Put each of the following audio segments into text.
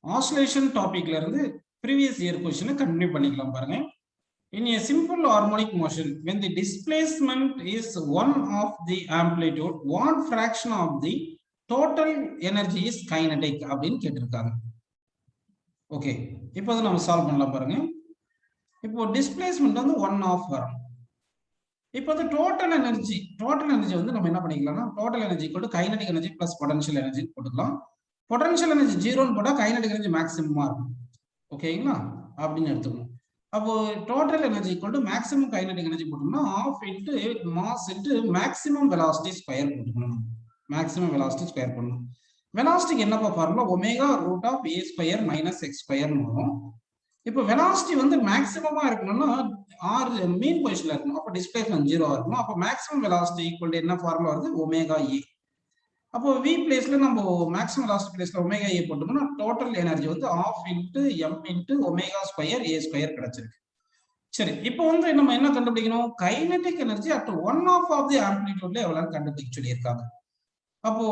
Oscillation டாபிக்ல இருந்து previous year கொஸ்டினை கண்டினியூ பண்ணிக்கலாம் பாருங்க. In a simple harmonic motion, when the displacement is one of the amplitude, what fraction of the total energy is kinetic அப்படின்னு கேட்டிருக்காங்க. Okay, இப்போ அதை நம்ம சால்வ் பண்ணலாம் பாருங்க. இப்போ டிஸ்பிளேஸ்மெண்ட் வந்து 1 ஆஃப் வரும். இப்போ வந்து டோட்டல் எனர்ஜி வந்து நம்ம என்ன பண்ணிக்கலாம்னா total energy equal to kinetic energy plus potential energy போட்டுக்கலாம். பொட்டன்ஷியல் எனர்ஜி 0ன்னு போட்டா கைனடிக் எனர்ஜி மேக்ஸிமமா இருக்கும். ஓகேங்களா, அப்படின்னு எடுத்துக்கணும். அப்போ total energy equal to maximum kinetic energy போட்டோம்னா half into mass into maximum velocity square போட்டுக்கணும். மேக்ஸிமம் வெலாசிட்டி ஸ்கொயர் பண்ணணும். வெலாசிட்டிக்கு என்னப்பா formula? Omega root of A square minus X ஸ்கொயர்னு வரும். இப்போ வெலாசிட்டி வந்து மேக்ஸிமமா இருக்கணும்னா ஆர் மீன் பொசிஷன்ல இருக்கணும். அப்போ டிஸ்பிளேஸ்மெண்ட் 0 இருக்கணும். அப்போ மேக்ஸிமம் வெலாசிட்டி ஈக்குவல் டு என்ன ஃபார்முலா வருது? Omega A. அப்போ வி பிளேஸ்ல நம்ம மேக்ஸிமம் வெலாசிட்டி பிளேஸ்ல ஒமேகா ஏ போட்டோம்னா டோட்டல் எனர்ஜி வந்து half into M into omega square A square கிடைச்சிருக்கு. சரி, இப்போ வந்து நம்ம என்ன கண்டுபிடிக்கணும்? Kinetic energy at 1 half the ஆம்பிளிட்யூட்ல எவ்வளவு கண்டுபிடிக்க சொல்லியிருக்காங்க. அப்போ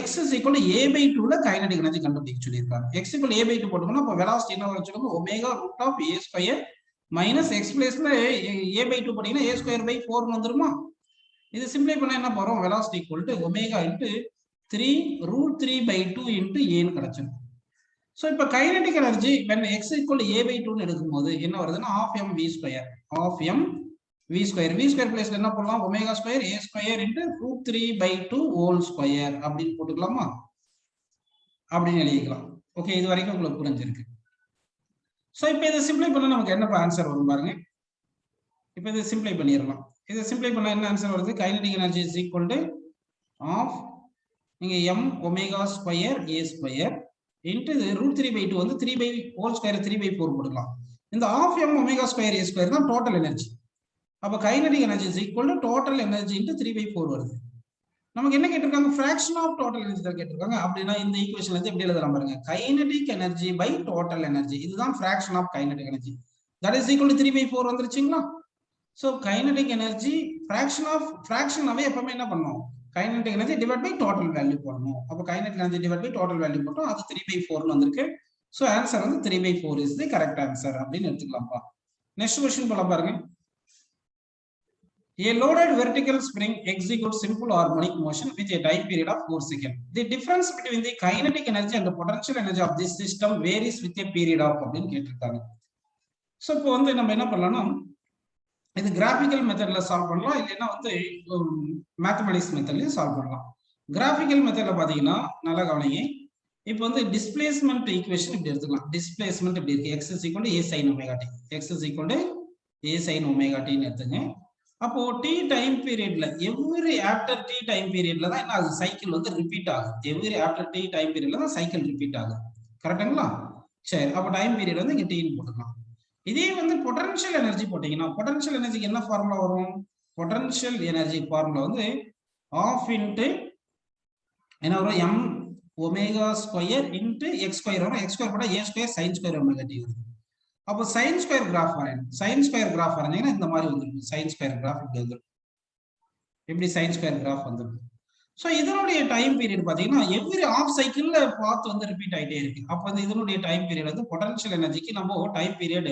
x is equal to a by 2ல கைனடிக் எனர்ஜி கண்டுபிடிக்க சொல்லியிருக்காங்க. x equal to a by 2 போட்டோம்னா அப்போ வெலாசிட்டி என்ன வச்சுக்கோங்க? Omega root of a square minus x பிளேஸ்ல a by 2 போட்டீங்கன்னா a ஸ்கொயர் பை 4 வந்துருமா? இது சிம்பிளை பண்ணா என்ன போறோம்? Velocity equal to omega into 3 root 3 by 2 into ஏன்னு கிடைச்சிடும். ஸோ இப்போ kinetic energy when x equal to a by 2ன்னு எடுக்கும்போது என்ன வருதுன்னா half m v square. Half m v square பிளேஸ்ல என்ன பண்ணலாம்? Omega square A square into root 3 by 2 whole square அப்படின்னு போட்டுக்கலாமா? அப்படின்னு எழுதிக்கலாம். ஓகே, இது வரைக்கும் உங்களுக்கு புரிஞ்சிருக்கு. ஸோ இப்போ இதை சிம்பிளை பண்ணா நமக்கு என்ன ஆன்சர் வரும் பாருங்க. இப்போ இதை சிம்பிளை பண்ணிடலாம். இதை சிம்பிளை பண்ணா என்ன ஆன்சர் வருது? Kinetic energy is equal to half நீங்க M omega square A square into root 3 by 2 வந்து 3 by ஹோல் ஸ்கொயர் 3 by 4 போட்டுக்கலாம். இந்த half m omega square A square தான் டோட்டல் எனர்ஜி. அப்போ kinetic energy is equal to total energy into 3 by 4 வருது. நமக்கு என்ன கேட்டிருக்காங்க? ஃபிராக்ஷன் ஆஃப் டோட்டல் எனர்ஜி தான் கேட்டிருக்காங்க. அப்படின்னா இந்த ஈக்குவேஷன்ல இருந்து எப்படி எழுதலாம் பாருங்க? Kinetic energy by total energy, இதுதான் fraction of kinetic energy. That is equal to 3 by 4 வந்துருச்சுங்களா? ஸோ கைனடிக் எனர்ஜி ஃபிராக்ஷனாவே எப்பவுமே என்ன பண்ணணும்? Kinetic energy divide by total value போடணும். அப்போ kinetic energy divide by total value போட்டோம், அது 3 by 4ன்னு வந்திருக்கு. ஸோ ஆன்சர் வந்து 3 by 4 is the correct answer அப்படின்னு எடுத்துக்கலாம்ப்பா. நெக்ஸ்ட் கொஸ்டின் போல பாருங்க. A loaded vertical spring executes simple harmonic motion with a time period of 4 seconds. The difference between the kinetic energy and the potential energy of this system varies with a period of அப்படின்னு கேட்டிருக்காங்க. So இப்போ வந்து நம்ம என்ன பண்ணலாம்னா இது graphical மெத்தட்ல solve பண்ணலாம், இல்லைன்னா வந்து மேத்தமெட்டிக்ஸ் மெத்தட்லயும் சால்வ் பண்ணலாம். கிராஃபிக்கல் மெத்தட்ல பாத்தீங்கன்னா நல்லா கவனிங்க. இப்போ வந்து டிஸ்பிளேஸ்மெண்ட் ஈக்குவேஷன் இப்படி எடுத்துக்கலாம். டிஸ்பிளேஸ்மெண்ட் இப்படி இருக்கு, x is equal to a sin omega t. x is equal to a sin omega t ன்னு எடுத்துங்க. அப்போ t டைம் பீரியட்ல எவ்ரி ஆஃப்டர் t டைம் பீரியட்ல தான் என்ன ஆகுது? சைக்கிள் வந்து ரிப்பீட் ஆகுது. எவ்ரி ஆஃப்டர் t டைம் பீரியட்ல தான் சைக்கிள் ரிப்பீட் ஆகுது. கரெக்ட்டுங்களா? சரி, அப்போ டைம் பீரியட் வந்து இங்க t ன்னு போட்டுக்கலாம். இதே வந்து பொட்டன்ஷியல் எனர்ஜி போட்டீங்கன்னா பொட்டன்ஷியல் எனர்ஜிக்கு என்ன ஃபார்முலா வரும்? பொட்டன்ஷியல் எனர்ஜி ஃபார்முலா வந்து ஆஃப் இன்ட்டு என்ன வரும்? M omega square into X square வரும். எக்ஸ் ஸ்கொயர் போட்டா A square sine square omega T வருது. அப்போ சைன் ஸ்கொயர் கிராஃப் வரையணும். சைன் ஸ்கொயர் கிராஃப் வரைஞ்சீங்கன்னா இந்த மாதிரி வந்துடும். சைன் ஸ்கொயர் கிராஃப் இப்படி வந்துடும். எப்படி சைன் ஸ்கொயர் கிராஃப் வந்துடும். ஸோ இதனுடைய டைம் பீரியட் பார்த்தீங்கன்னா எவ்ரி ஆஃப் சைக்கிள்ல பாத் வந்து ரிப்பீட் ஆகிட்டே இருக்கு. அப்போ வந்து இதனுடைய டைம் பீரியட் வந்து பொட்டன்ஷியல் எனர்ஜிக்கு நம்ம டைம் பீரியட்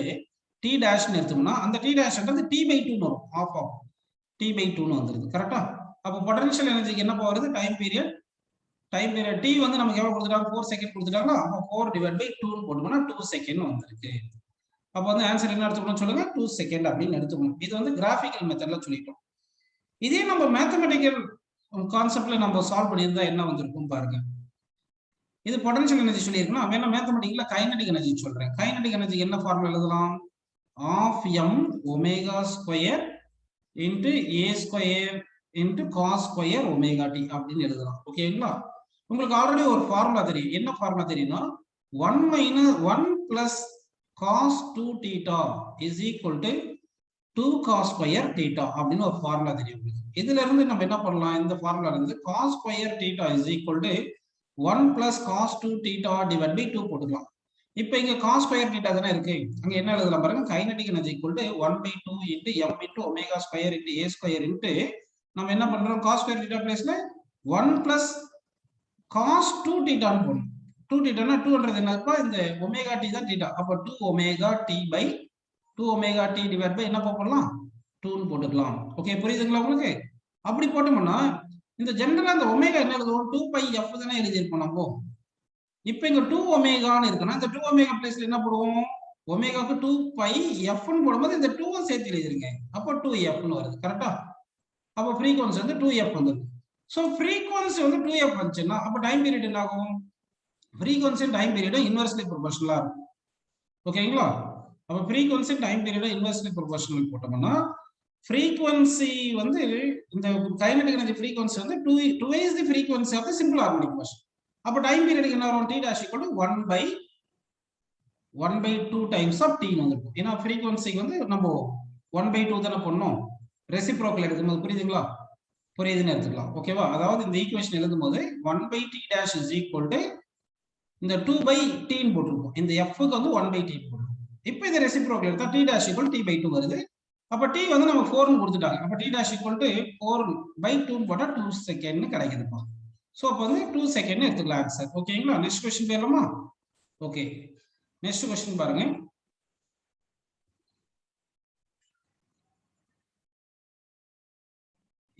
டி டேஷ்னு எடுத்தோம்னா அந்த டி டேஷ்ன்றது டி பை 2ன்னு வரும். ஆஃப் ஆஃப் டி பை 2ன்னு வந்துருது. கரெக்டா? அப்போ பொட்டன்ஷியல் எனர்ஜிக்கு என்ன வருது? டைம் பீரியட் டி வந்து நமக்கு எவ்வளவு கொடுத்துட்டாங்க? 4 செகண்ட் கொடுத்துட்டாங்களா? அப்போ 4 டிவைட் பை 2ன்னு போட்டோம்னா 2 செகண்ட் வந்திருக்கு. அப்போ வந்து ஆன்சர் என்ன எடுத்துக்கணும் சொல்லுங்க? 2 செகண்ட் அப்படின்னு எடுத்துக்கணும். இது வந்து கிராஃபிக்கல் மெத்தட்ல சொல்லிட்டோம். இதே நம்ம மேத்தமெட்டிக்கல் கான்செப்ட்ல நம்ம சால்வ் பண்ணியிருந்தா என்ன வந்திருக்கும் பாருங்க. இது பொட்டன்ஷியல் எனர்ஜி சொல்லியிருக்கணும். வேணா மேத்தமெட்டிக்கல்ல கைனடிக் எனர்ஜி சொல்றேன். கைனடிக் எனர்ஜி என்ன ஃபார்முலா எழுதலாம்? Half m omega square into A square into cos square omega t அப்படின்னு எழுதலாம். ஓகேங்களா? உங்களுக்கு ஆல்ரெடி ஒரு ஃபார்முலா தெரியும். என்ன ஃபார்முலா தெரியும்னா 1 plus cos 2 theta is equal to 2 cos square theta அப்படின்னு ஒரு ஃபார்முலா தெரியும். இதுல இருந்து நம்ம என்ன பண்ணலாம்? இந்த ஃபார்முலா இருந்து cos square theta is equal to 1 plus cos 2 theta divided by 2 போட்டுக்கலாம். இப்போ இங்க cos square theta தானே இருக்கு, அங்க என்ன எழுதலாம் பாருங்க? Kinetic energy equal to 1/2 into m into omega square into a square into நம்ம என்ன பண்றோம்? cos square theta பிளேஸ்ல 1 plus cos 2 theta ன்னு போடணும். 2 தீட்டானா 2ன்றது என்னப்பா இந்த ஒமேகா டி தான் தீட்டா. அப்ப 2 omega t by 2 omega t divide by என்ன போடலாம் 2ன்னு போட்டுக்கலாம். ஓகே புரியுதுங்களா உங்களுக்கு? அப்படி போட்டோம்னா இந்த ஜெனரலா இந்த ஒமேகா என்ன எழுதுவோம் 2 பை எஃப் தானே எழுதியிருப்போம் நம்ம. இப்போ இங்க 2 ஒமேகான்னு இருக்குன்னா இந்த 2 ஒமேகா பிளேஸ்ல என்ன போடுவோம் ஒமேகாக்கு 2 பை எஃப்னு போடும்போது இந்த 2 சேர்த்து எழுதிருங்க. அப்போ 2f வருது கரெக்டா? அப்போ ஃப்ரீக்வன்சி வந்து 2f வந்துருக்கு. ஸோ ஃப்ரீக்வன்சி வந்து 2f வந்துச்சுன்னா அப்போ டைம் பீரியட் என்ன ஆகும்? ஃப்ரீக்வன்சி டைம் பீரியடும் இன்வெர்ஸ்லி ப்ரொபோர்ஷனலா இருக்கும். ஓகேங்களா? அப்போ ஃப்ரீக்வன்சி டைம் பீரியடும் இன்வெர்ஸ்லி ப்ரொபோர்ஷனல் போட்டோம்னா ஃப்ரீக்வன்சி வந்து இந்த கைனடிக் எனர்ஜி ஃப்ரீக்வன்சி வந்து 2 is the frequency of the simple harmonic motion. அப்போ டைம் பீரியட் என்ன வரும்? t dash equal to 1/2 times of t ன்னு வந்திருக்கும். ஏன்னா ஃப்ரீக்வன்சிக்கு வந்து நம்ம 1/2 தானே பண்ணோம். ரெசிப்ரோக்கல் எடுக்கும்போது புரியுதுங்களா? புரியுதுன்னு எடுத்துக்கலாம். ஓகேவா? அதாவது இந்த ஈக்குவேஷன் எழுதும்போது 1/t dash is equal to இந்த 2/t ன்னு போட்டுருக்கோம். இந்த f க்கு வந்து 1/t போட்டுருக்கோம். இப்போ இந்த ரெசிப்ரோக்கல் எடுத்தா t dash equal t/2 வருது. அப்ப t வந்து நம்ம 4 ன்னு கொடுத்துட்டாங்க. அப்ப t dash equal to 4/2 ன்னு போட்டா 2 செகண்ட் கிடைக்குதுப்பா. சோ அப்ப வந்து 2 செகண்ட் எடுத்துக்கலாம் ஆன்சர். ஓகேங்களா? நெக்ஸ்ட் क्वेश्चन போயிரலாமா? ஓகே. நெக்ஸ்ட் क्वेश्चन பாருங்க.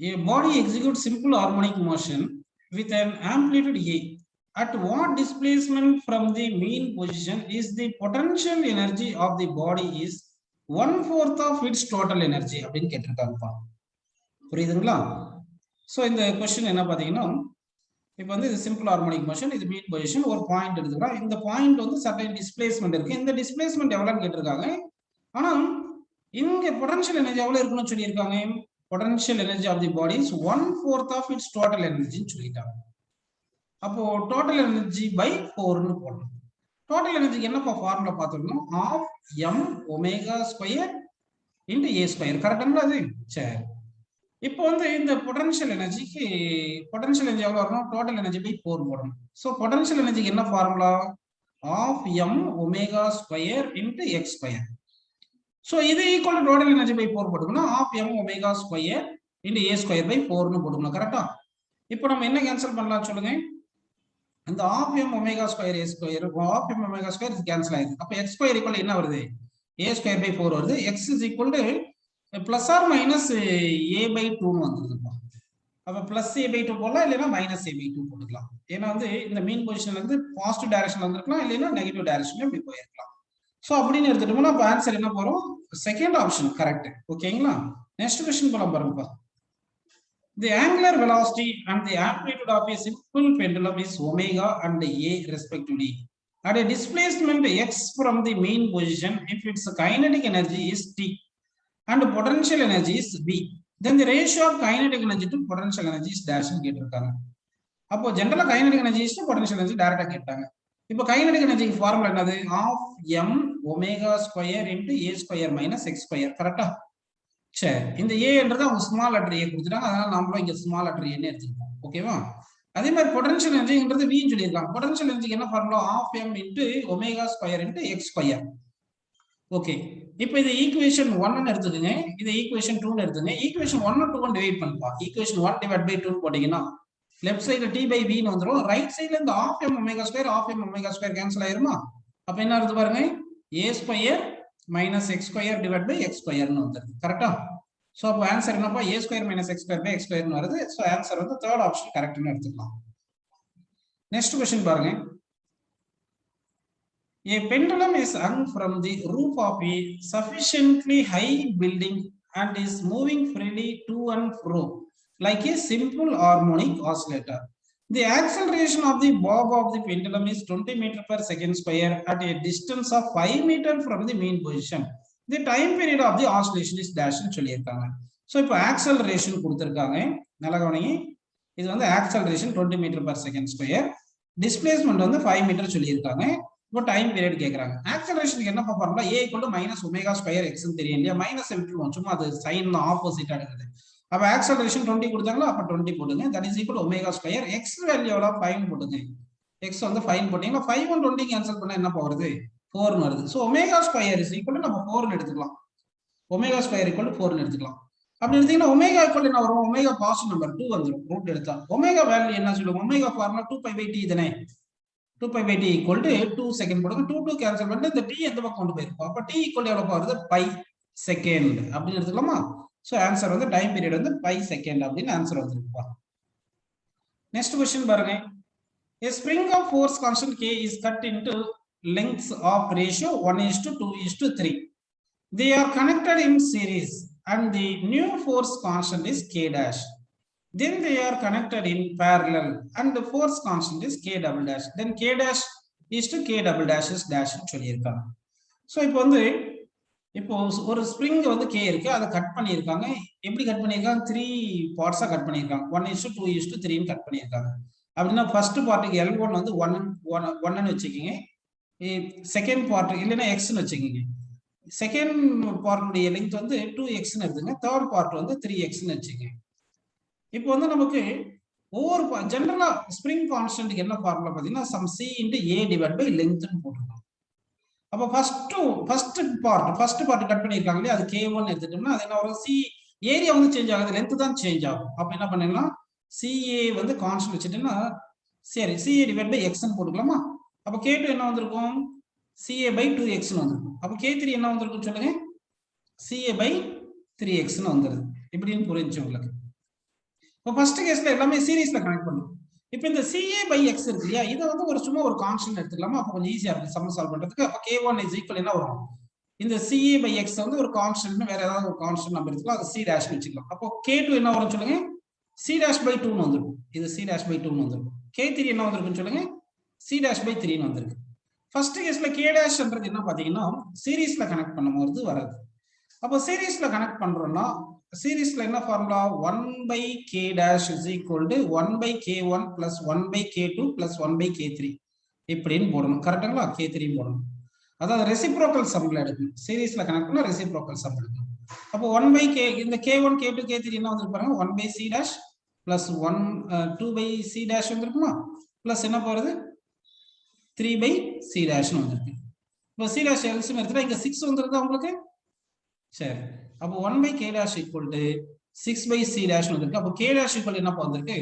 A body executes simple harmonic motion with an amplitude a. At what displacement from the mean position is the potential energy of the body is 1/4 of its total energy அப்படின்னு கேட்டிருக்காங்கப்பா. புரியுதுங்களா? So இந்த question என்ன பாத்தீங்கன்னா இப்போ வந்து இது simple harmonic motion, இது மீன் position, ஒரு பாயிண்ட் எடுத்துக்கிறோம். இந்த பாயிண்ட் வந்து சர்டைன் டிஸ்பிளேஸ்மென்ட் இருக்கு. இந்த டிஸ்பிளேஸ்மென்ட் எவ்வளவுன்னு கேட்டிருக்காங்க. ஆனா இங்க பொட்டன்ஷியல் எனர்ஜி எவ்வளவு இருக்குன்னு சொல்லியிருக்காங்க. Potential energy of the body is 1/4 of its total எனர்ஜின்னு சொல்லிட்டாங்க. அப்போ டோட்டல் எனர்ஜி பை 4ன்னு போடணும். டோட்டல் எனர்ஜிக்கு என்னப்பா ஃபார்முலா பார்த்தோம்னா ½ m omega square into a square. கரெக்டுங்களா அது? சரி. இப்போ வந்து இந்த பொட்டன்ஷியல் எனர்ஜிக்கு பொட்டன்ஷியல் எனர்ஜி எவ்வளவு வரணும்? டோட்டல் எனர்ஜி பை 4 போடணும். சோ பொட்டன்ஷியல் எனர்ஜிக்கு என்ன formula? ½ m omega square into x ஸ்கொயர். சோ இது equal to total energy by 4 போட்டுக்கணும். ½ m omega square into a square by 4ன்னு போட்டுக்கணும். கரெக்டா? இப்போ நம்ம என்ன கேன்சல் பண்ணலாம் சொல்லுங்க. இந்த ½ m omega square a square ½ m omega square இது கேன்சல் ஆயிடுது. அப்ப x ஸ்கொயர் ஈக்குவல் என்ன வருது? a ஸ்கொயர் பை 4 வருது. x is equal to plus or minus a/2 ன்னு வந்துருதுப்பா. அப்ப பிளஸ் a/2 போடலாம், இல்லைன்னா மைனஸ் a/2 போட்டுக்கலாம். ஏன்னா வந்து இந்த மீன் பொசிஷன்ல இருந்து பாசிட்டிவ் டைரக்ஷன்ல வந்திருக்கலாம், இல்லைன்னா நெகட்டிவ் டைரக்ஷன்ல இப்படி போயிருக்கலாம். சோ அப்படின்னு எடுத்துட்டோம்னா அப்ப ஆன்சர் என்ன போறோம்? Second option correct. ஓகேங்களா? நெக்ஸ்ட் क्वेश्चन போலாம் பாருங்கப்பா. The angular velocity and the amplitude of a simple pendulum is omega and a respectively. At a displacement x from the mean position, if its kinetic energy is t and potential energy is v, then the ratio of kinetic energy to potential energy is dash ன்னு கேட்டிருக்காங்க. அப்போ ஜெனரலா kinetic energy is potential energy டைரக்டா கேட்டாங்க. இப்போ kinetic energy formula என்னது? ½ m omega square into a square minus x square. கரெக்டா? சரி. இந்த a என்றது அவங்க ஸ்மால் லெட்டர் a கொடுத்துட்டாங்க. அதனால நாமளும் இங்க ஸ்மால் லெட்டர் a ன்னு எடுத்துப்போம். ஓகேவா? அதே மாதிரி பொட்டன்ஷியல் எனர்ஜின்றது v ன்னு சொல்லிருக்காங்க. பொட்டன்ஷியல் எனர்ஜிக்கு என்ன formula? ½ m into omega square into x square. Okay. இப்போ இது ஈக்குவேஷன் 1 ன்னு எடுத்துக்கங்க. இது ஈக்குவேஷன் 2 ன்னு எடுத்துங்க. ஈக்குவேஷன் 1 2 ன்னு டிவைட் பண்ணுப்பா. ஈக்குவேஷன் 1 டிவைட் பை 2 போட்டீங்கன்னா லெஃப்ட் சைடுல t பை v ன்னு வந்துரும். ரைட் சைடுல இந்த ½ m omega square ½ m omega square cancel ஆயிருமா? அப்ப என்ன வருது பாருங்க? a square minus x square divide by x ஸ்கொயர்னு வந்துருது. கரெக்ட்டா? சோ அப்ப ஆன்சர் என்னப்பா? a square minus x square by x ஸ்கொயர்னு வருது. சோ ஆன்சர் வந்து தேர்ட் ஆப்ஷன் கரெக்ட்னு எடுத்துக்கலாம். நெக்ஸ்ட் क्वेश्चन பாருங்க. A pendulum is hung from the roof of a sufficiently high building and is moving freely to and fro like a simple harmonic oscillator. The acceleration of the bob of the pendulum is 20 meters per second square at a distance of 5 meters from the mean position. The time period of the oscillation is dash ன்னு சொல்லியிருக்காங்க. So இப்போ acceleration கொடுத்துருக்காங்க. நல்லா கவனிங்க. இது வந்து acceleration 20 metre per second square, displacement வந்து 5 metre சொல்லியிருக்காங்க. இப்போ டைம் பீரியட் கேட்கறாங்க. ஆக்சலரேஷனுக்கு என்ன formula? a = minus omega square x ன்னு தெரியும் இல்லையா? மைனஸ் விட்டுருவோம், சும்மா அது சைன் தான் ஆப்போசிட் ஆகுது. அப்ப ஆக்சலரேஷன் 20 கொடுத்தாங்களா? அப்ப 20 போடுங்க. That is equal omega square. x value எவ்வளவு? 5 போடுங்க. x வந்து 5 போட்டீங்கன்னா 5 and 20 கேன்சல் பண்ணா என்ன வருது? 4 ன்னு வருது. So omega square is equal நம்ம 4 ன்னு எடுத்துக்கலாம். ஒமேகா ஸ்கொயர் ஈக்குவல் 4 ன்னு எடுத்துக்கலாம். அப்படி எடுத்தீங்கன்னா ஒமேகா ஈக்குவல் என்ன வரும்? ஒமேகா பாசிட்டிவ் நம்பர் 2 வந்துரும். ரூட் எடுத்தா ஒமேகா வேல்யூ என்ன சொல்லுவோம்? ஒமேகா ஃபார்முலா 2π/t தானே. 2 pi by t equal to 2 second போடுங்க 2 கேன்சல் பண்ணிட்டு இந்த t எந்த பக்கம் கொண்டு போயிருக்கும் அப்ப t equal to எவ்வளவு வருது pi செகண்ட் அப்படின்னு எடுத்துக்கலாமா சோ ஆன்சர் வந்து டைம் பீரியட் வந்து pi செகண்ட் அப்படின்னு ஆன்சர் வந்துருப்பா நெக்ஸ்ட் क्वेश्चन பாருங்க a spring of force constant k is cut into lengths of ratio 1:2:3 they are connected in series and the new force constant is k dash then they are connected in parallel and the force constant is k double dash then k dash is to k double dash is dash னு சொல்லியிருக்காங்க so இப்போ வந்து இப்போ ஒரு spring வந்து k இருக்கு அதை cut பண்ணியிருக்காங்க எப்படி கட் பண்ணியிருக்காங்க 3 பார்ட்ஸா கட் பண்ணியிருக்காங்க 1:2:3 ன்னு கட் பண்ணியிருக்காங்க அப்படின்னா ஃபர்ஸ்ட் பார்ட்டுக்கு L1 வந்து 1 ன்னு வச்சுக்கீங்க செகண்ட் பார்ட் இல்லைன்னா x ன்னு வச்சுக்கீங்க செகண்ட் பார்ட்டுடைய லெங்த் வந்து 2x ன்னு எடுத்துங்க தேர்ட் பார்ட் வந்து 3x ன்னு வச்சுக்கீங்க இப்போ வந்து நமக்கு ஒவ்வொரு ஜெனரலா ஸ்ப்ரிங் கான்ஸ்டன்ட்க்கு என்ன ஃபார்முலா பாத்தீங்கன்னா sum c * a divide by length ன்னு போட்டுருக்கோம் அப்ப ஃபர்ஸ்ட் பார்ட் கட் பண்ணிருக்காங்க இல்லையா அது k1 எடுத்துட்டோம்னா அது என்ன வரும் c ஏரியா வந்து சேஞ்ச் ஆகாது லெங்த் தான் சேஞ்ச் ஆகும் அப்ப என்ன பண்ணலாம் ca வந்து கான்ஸ்டன்ட் வச்சிட்டேன்னா சரி ca டிவைட் பை x ன்னு போட்டுக்கலாமா அப்ப k2 என்ன வந்திருக்கும் ca by 2x ன்னு வந்திருக்கும் அப்ப k3 என்ன வந்திருக்கும் சொல்லுங்க ca by 3x ன்னு வந்துருது இப்படின்னு புரிஞ்சு உங்களுக்கு இப்போ ஃபர்ஸ்ட் கேஸ்ல எல்லாமே சீரிஸ்ல கனெக்ட் பண்ணும் இப்போ இந்த ca by x இருக்கு இல்லையா இதை வந்து ஒரு சும்மா ஒரு கான்ஸ்டன்ட் எடுத்துக்கலாமா அப்போ கொஞ்சம் ஈஸியா இருக்கு சம் சால்வ் பண்றதுக்கு அப்ப k1 is equal என்ன வரும் இந்த ca by x வந்து ஒரு கான்ஸ்டன்ட் வேற ஏதாவது ஒரு கான்ஸ்டன்ட் நம்பர் எடுத்துக்கலாம் அது c dash னு வச்சுக்கலாம் அப்போ k2 என்ன வரும் சொல்லுங்க c dash by 2 னு வந்துரும் இது c dash by 2 னு வந்துரும் k3 என்ன வந்திருக்குன்னு சொல்லுங்க c dash by 3 னு வந்திருக்கு ஃபர்ஸ்ட் கேஸ்ல k dash-ன்றது என்ன பாத்தீங்கன்னா சீரிஸ்ல கனெக்ட் பண்ணும்போது வராது அப்போ சீரிஸ்ல கனெக்ட் பண்றோம்னா சீரிஸ்ல என்ன formula 1 by k dash is equal to 1 by k1 plus 1 by k2 plus 1 by k3 இப்படின்னு போடணும் கரெக்ட்டுங்களா k3 போடணும் அதாவது ரெசிப்ரோக்கல் சம்ல எடுக்கணும் சீரிஸ்ல கனெக்ட் பண்ணா ரெசிப்ரோக்கல் சம் எடுக்கணும் அப்போ 1 by k இந்த k1 k2 k3 என்ன வந்து பாருங்க 1 by c dash plus 2 by c dash வந்திருக்குமா plus என்ன போறது 3 by c dash னு வந்திருக்கு இப்போ c dash எல்சிஎம் எடுத்தா இங்க 6 வந்திருக்கா உங்களுக்கு சரி அப்போ 1 by k dash equal to 6 by c dash னு வந்திருக்கு அப்போ k dash equal என்ன வந்திருக்கு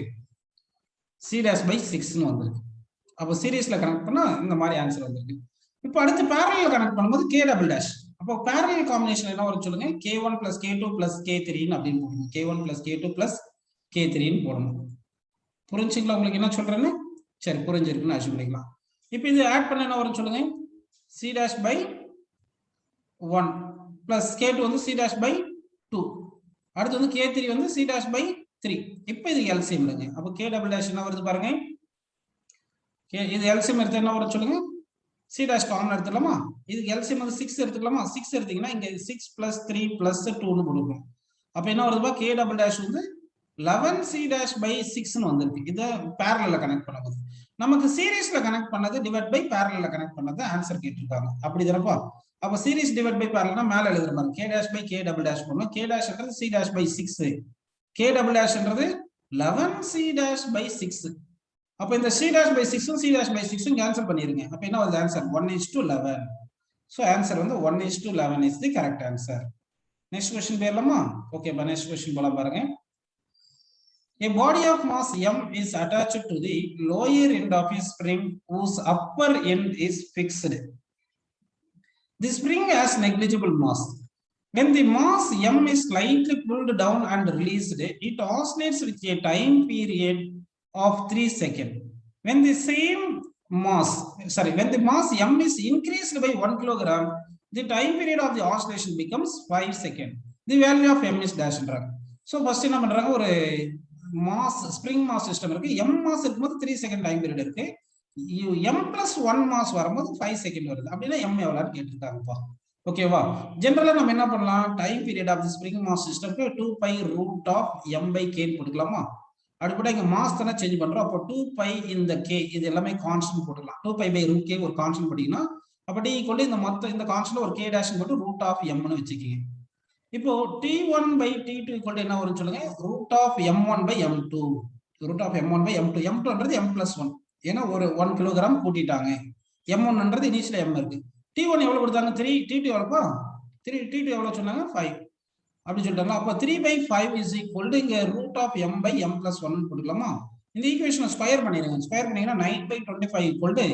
c dash by 6 னு வந்திருக்கு அப்போ சீரிஸ்ல கனெக்ட் பண்ணா இந்த மாதிரி ஆன்சர் வந்திருக்கு இப்போ அடுத்து parallel கனெக்ட் பண்ணும்போது k double dash அப்போ parallel காம்பினேஷன் என்ன வரும் சொல்லுங்க k1 plus k2 plus k3 னு அப்படினு போடணும் k1 plus k2 plus k3 னு போடணும் புரிஞ்சுங்களா உங்களுக்கு என்ன சொல்றேன்னு சரி புரிஞ்சிருக்குன்னு அஷ்யூம் பண்ணிக்கலாம் இப்போ இது ஆட் பண்ண என்ன வரும் சொல்லுங்க c dash by 1 plus k2 வந்து c dash by 2 அடுத்து வந்து k3 வந்து c dash by 3 இப்போ இது LCM எடுங்க அப்ப k double dash என்ன வருது பாருங்க இது LCM எடுத்தா என்ன வரும் சொல்லுங்க c dash காமன் எடுத்துக்கலாமா இதுக்கு LCM வந்து 6 எடுத்துக்கலாமா 6 எடுத்தீங்கன்னா இங்க 6 plus 3 plus 2 னு போடுறோம் அப்ப என்ன வருதுபா k double dash வந்து 11 c dash by 6 னு வந்திருக்கு இத parallel கனெக்ட் பண்ணும்போது நமக்கு சீரிஸ்ல கனெக்ட் பண்ணது டிவைட் பை parallel கனெக்ட் பண்ணது ஆன்சர் கேட்டிருக்காங்க அப்படிதானப்பா அப்ப சீரிஸ் டிவைட் பை parallel மேல எழுதுற மாதிரி k dash by k double dash பண்ணனும் k dash ன்றது c dash by 6 k double dash ன்றது 11 c dash by 6 அப்ப இந்த c dash by 6 c dash by 6 cancel பண்ணிருங்க அப்ப என்ன வருது ஆன்சர் 1:11 சோ ஆன்சர் வந்து 1:11 is the correct answer next question போயிரலாமா ஓகே பா next question போலாம் பாருங்க a body of mass m is attached to the lower end of a spring whose upper end is fixed. The spring has negligible mass. When the mass m is slightly pulled down and released, it oscillates with a time period of 3 seconds. When the mass m is increased by 1 kilogram, the time period of the oscillation becomes 5 seconds. The value of m is dash. So first என்ன பண்றாங்க ஒரு mass spring mass system இருக்கு m mass இருக்கும்போது 3 second time period இருக்கு m plus 1 mass வரும்போது 5 second வருது அப்படினா m எவ்வளவுன்னு கேட்டிருக்காங்கப்பா ஓகேவா ஜெனரலா நம்ம என்ன பண்ணலாம் time period of the spring mass சிஸ்டம்க்கு 2 pi root of m by k ன்னு போட்டுக்கலாமா அடுத்து இங்க மாஸ் தான சேஞ்ச் பண்றோம் அப்ப 2 pi இந்த k இது எல்லாமே கான்ஸ்டன்ட் போட்டுக்கலாம் 2 pi by root k ஒரு கான்ஸ்டன்ட் போடினா அப்ப d = இந்த மொத்த இந்த கான்ஸ்டன்ட் ஒரு k dash போட்டு root of m ன்னு வெச்சிக்கீங்க இப்போ t1 by t2 = என்ன வரும் சொல்லுங்க root of m1 by m2 root of m1 by m2 m2ன்றது m plus 1 ஏனா ஒரு 1 கிலோகிராம் கூட்டிட்டாங்க m1ன்றது இனிஷியல் m இருக்கு t1 எவ்வளவு கொடுத்தாங்க 3 t2 எவ்வளவுப்பா 3 t2 எவ்வளவு சொன்னாங்க 5 அப்படி சொல்றாங்க அப்ப 3 by 5 is equal to இங்க root of m by m plus 1 போட்டுக்கலாமா இந்த ஈக்குவேஷனை ஸ்கொயர் பண்ணிடுங்க. ஸ்கொயர் பண்ணீங்கன்னா 9/25 ஈக்குவல் டு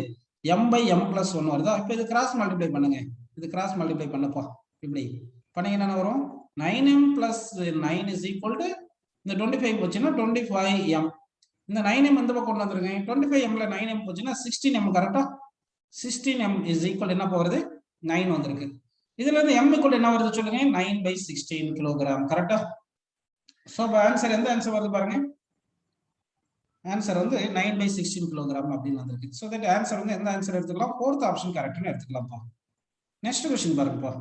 m/m+1 வருதா? இப்போ இது கிராஸ் மல்டிப்ளை பண்ணுங்க. இது கிராஸ் மல்டிப்ளை பண்ணப்பா. இப்படி பண்ணீங்கன்னா என்ன வரும்? 9m + 9 இஸ் ஈக்குவல் டு இந்த 25 போச்சுன்னா 25m. இந்த 9m எந்த பக்கம் கொண்டு வந்துருங்க? 25mல 9m போச்சுன்னா 16m. கரெக்டா? 16m இஸ் ஈக்குவல் என்ன போகிறது? 9 வந்திருக்கு. இதுல இருந்து m ஈக்குவல் என்ன வருது சொல்லுங்க? 9/16 கிலோகிராம். கரெக்டா? சோ ஆன்சர் எந்த ஆன்சர் வருது பாருங்க. ஆன்சர் வந்து 9/16 கிலோகிராம் அப்படின்னு வந்திருக்கு. ஸோ தட் ஆன்சர் வந்து எந்த ஆன்சர் எடுத்துக்கலாம்? ஃபோர்த் ஆப்ஷன் கரெக்ட்னு எடுத்துக்கலாம்ப்பா. நெக்ஸ்ட் கொஸ்டின் பாருங்கப்பா.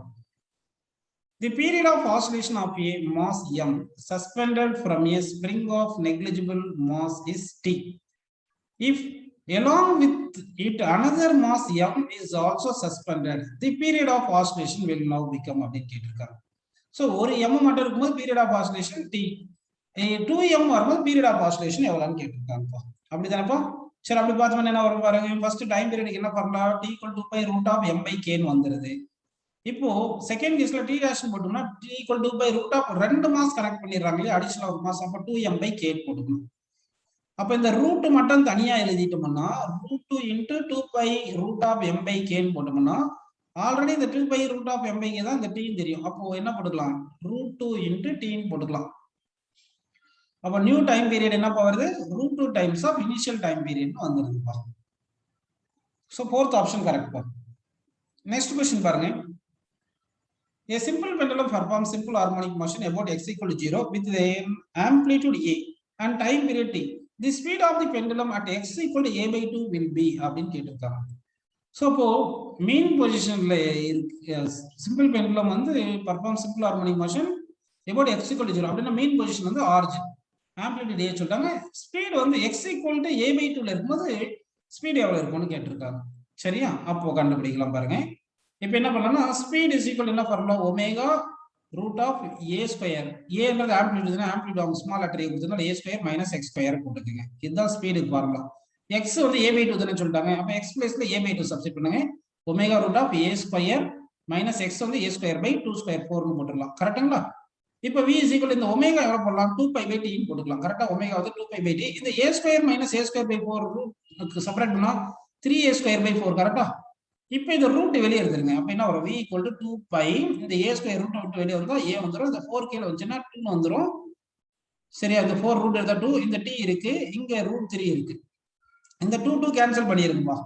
The period of oscillation of a mass m suspended from a spring of negligible mass is t. If along with it another mass m is also suspended, the period of oscillation will now become அப்படின்னு கேட்டிருக்காங்க. So ஒரு m மட்டும் இருக்கும்போது period of oscillation t. 2m வரும்போது period of oscillation எவ்வளவுன்னு கேட்டிருக்காங்கப்பா. அப்படிதானப்பா? சரி, அப்படி பார்த்தோம்னா என்ன வரும் பாருங்க. ஃபர்ஸ்ட் டைம் பீரியடுக்கு என்ன ஃபார்முலா? t = 2π√m/k வந்துருது. இப்போ செகண்ட் கேஸ்ல t டாஷ் போட்டோம்னா t = 2π√, ரெண்டு மாஸ் கனெக்ட் பண்ணிடுறாங்களே, அடிஷனல் ஒரு மாஸ், அப்ப 2m/k போட்டுக்கணும். அப்ப இந்த ரூட் மட்டும் தனியா எழுதிட்டோம்னா √2 × 2π√m/k போட்டோம்னா ஆல்ரெடி இந்த 2π√m/k தான் இந்த t தெரியும். அப்போ என்ன போட்டுக்கலாம்? √2 × t போட்டுக்கலாம். அப்ப நியூ டைம் பீரியட் என்ன வருது? √2 times of initial time period வந்துருதுப்பா. சோ ஃபோர்த் ஆப்ஷன் கரெக்ட் பா. நெக்ஸ்ட் क्वेश्चन பாருங்க. A simple pendulum performs simple harmonic motion about x = 0 with the amplitude a and time period t. The speed of the pendulum at x = a/2 will be அப்படின்னு கேட்டிருக்காங்க. So இப்போ மீன் பொசிஷன்ல simple pendulum வந்து perform simple harmonic motion about x = 0 அப்படின்னா மீன் position வந்து origin, amplitude a சொல்றாங்க. Speed வந்து x = a/2ல இருக்கும்போது ஸ்பீட் எவ்வளவு இருக்கும்னு கேட்டிருக்காங்க. சரியா? அப்போ கண்டுபிடிக்கலாம் பாருங்க. இப்போ என்ன பண்ணலாம்னா ஸ்பீட் இஸ் ஈக்குவல் என்ன ஃபார்முலா? Omega √a². ஏன்றது ஆம்ப்ளிடியூட்னா ஆம்ப்ளிடியூட் அவங்க ஸ்மால் லெட்டர் கொடுத்தனால a² - x² போட்டுக்கங்க. இதுதான் ஸ்பீடுக்கு ஃபார்முலா. x வந்து a/2 தானே சொல்லிட்டாங்க. அப்ப x பிளேஸ்ல a/2 சப்ஸ்டிட் பண்ணுங்க. ஒமேகா √a² - x வந்து a²/2² 4னு போட்டுடலாம். கரெக்ட்டுங்களா? இப்போ v is equal இந்த ஒமேகா எவ்வளவு போடலாம்? 2π/t ன்னு போட்டுக்கலாம். கரெக்ட்டா? ஒமேகா வந்து 2π/t. இந்த a² - a²/4 ரூட்க்கு செப்பரேட் பண்ணா 3a²/4. கரெக்ட்டா? இப்போ இந்த ரூட் வெளிய எடுத்துருங்க. அப்ப என்ன வரும்? v = 2π. இந்த a² ரூட் விட்டு வெளிய வந்தா a வந்துரும். இந்த 4 கீழ வந்துச்சுன்னா 2 வந்துரும். சரியா? இந்த 4 ரூட் எடுத்தா 2, இந்த t இருக்கு, இங்க √3 இருக்கு. இந்த 2 கேன்சல் பண்ணிருங்கப்பா.